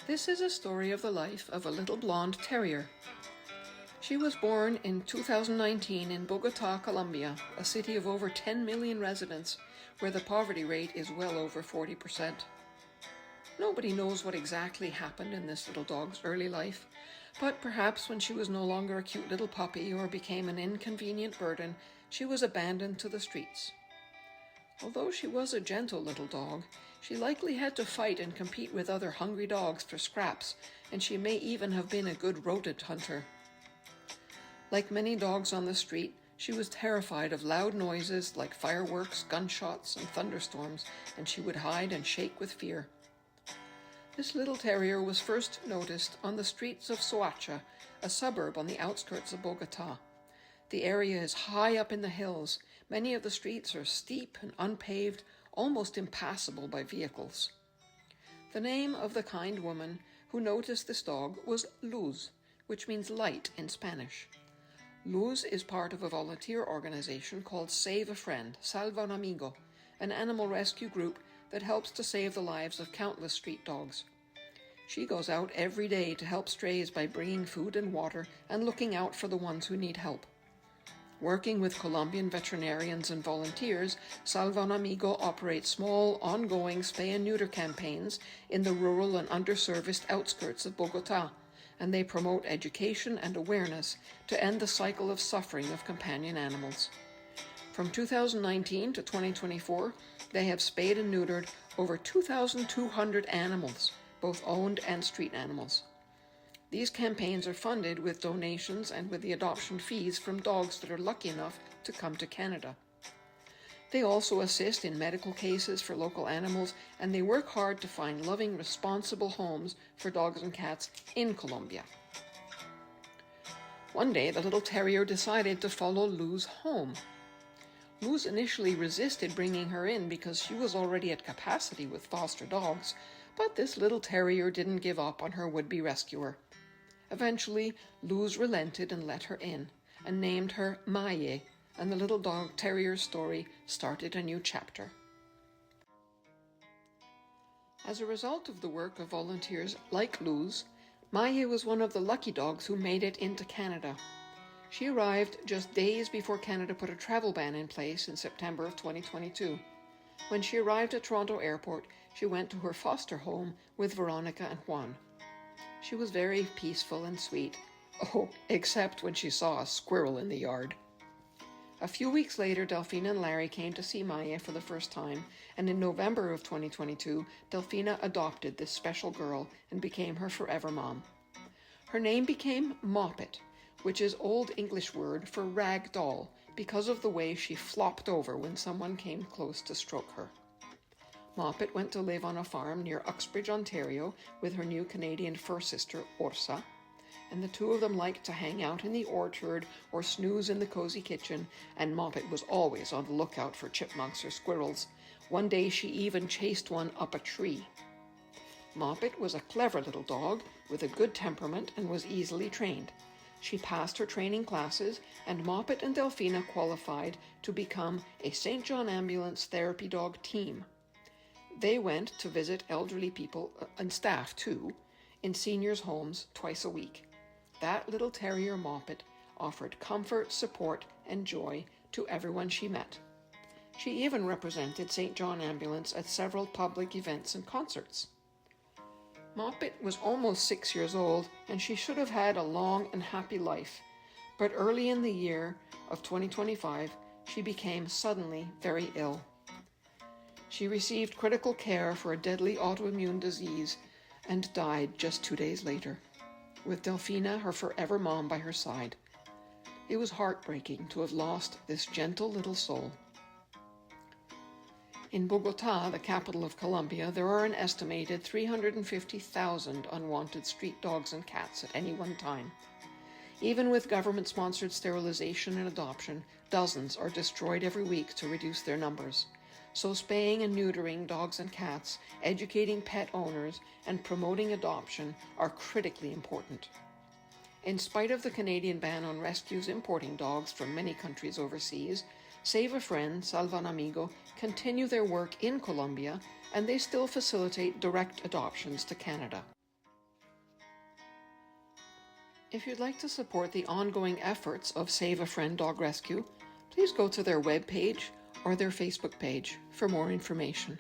This is a story of the life of a little blonde terrier. She was born in 2019 in Bogata, Colombia, a city of over 10 million residents, where the poverty rate is well over 40%. Nobody knows what exactly happened in this little dog's early life, but perhaps when she was no longer a cute little puppy or became an inconvenient burden, she was abandoned to the streets. Although she was a gentle little dog, she likely had to fight and compete with other hungry dogs for scraps, and she may even have been a good rodent hunter. Like many dogs on the street, she was terrified of loud noises like fireworks, gunshots, and thunderstorms, and she would hide and shake with fear. This little terrier was first noticed on the streets of Soacha, a suburb on the outskirts of Bogata. The area is high up in the hills. Many of the streets are steep and unpaved, almost impassable by vehicles. The name of the kind woman who noticed this dog was Luz, which means light in Spanish. Luz is part of a volunteer organization called Save a Friend, Salva un Amigo, an animal rescue group that helps to save the lives of countless street dogs. She goes out every day to help strays by bringing food and water and looking out for the ones who need help. Working with Colombian veterinarians and volunteers, Salva un Amigo operates small, ongoing spay and neuter campaigns in the rural and underserviced outskirts of Bogota, and they promote education and awareness to end the cycle of suffering of companion animals. From 2019 to 2024, they have spayed and neutered over 2,200 animals, both owned and street animals. These campaigns are funded with donations and with the adoption fees from dogs that are lucky enough to come to Canada. They also assist in medical cases for local animals, and they work hard to find loving, responsible homes for dogs and cats in Colombia. One day, the little terrier decided to follow Luz home. Luz initially resisted bringing her in because she was already at capacity with foster dogs, but this little terrier didn't give up on her would-be rescuer. Eventually, Luz relented and let her in, and named her Maye, and the little dog terrier's story started a new chapter. As a result of the work of volunteers like Luz, Maye was one of the lucky dogs who made it into Canada. She arrived just days before Canada put a travel ban in place in September of 2022. When she arrived at Toronto Airport, she went to her foster home with Veronica and Juan. She was very peaceful and sweet. Oh, except when she saw a squirrel in the yard. A few weeks later, Delphina and Larry came to see Maya for the first time, and in November of 2022, Delphina adopted this special girl and became her forever mom. Her name became Moppet, which is Old English word for rag doll, because of the way she flopped over when someone came close to stroke her. Moppet went to live on a farm near Uxbridge, Ontario, with her new Canadian fur sister, Orsa, and the two of them liked to hang out in the orchard or snooze in the cozy kitchen, and Moppet was always on the lookout for chipmunks or squirrels. One day she even chased one up a tree. Moppet was a clever little dog with a good temperament and was easily trained. She passed her training classes, and Moppet and Delphina qualified to become a St. John Ambulance therapy dog team. They went to visit elderly people, and staff too, in seniors' homes twice a week. That little terrier Moppet offered comfort, support, and joy to everyone she met. She even represented St. John Ambulance at several public events and concerts. Moppet was almost 6 years old, and she should have had a long and happy life. But early in the year of 2025, she became suddenly very ill. She received critical care for a deadly autoimmune disease and died just 2 days later, with Delphina, her forever mom, by her side. It was heartbreaking to have lost this gentle little soul. In Bogota, the capital of Colombia, there are an estimated 350,000 unwanted street dogs and cats at any one time. Even with government-sponsored sterilization and adoption, dozens are destroyed every week to reduce their numbers. So spaying and neutering dogs and cats, educating pet owners, and promoting adoption are critically important. In spite of the Canadian ban on rescues importing dogs from many countries overseas, Save a Friend, Salva un Amigo continue their work in Colombia, and they still facilitate direct adoptions to Canada. If you'd like to support the ongoing efforts of Save a Friend Dog Rescue, please go to their webpage or their Facebook page for more information.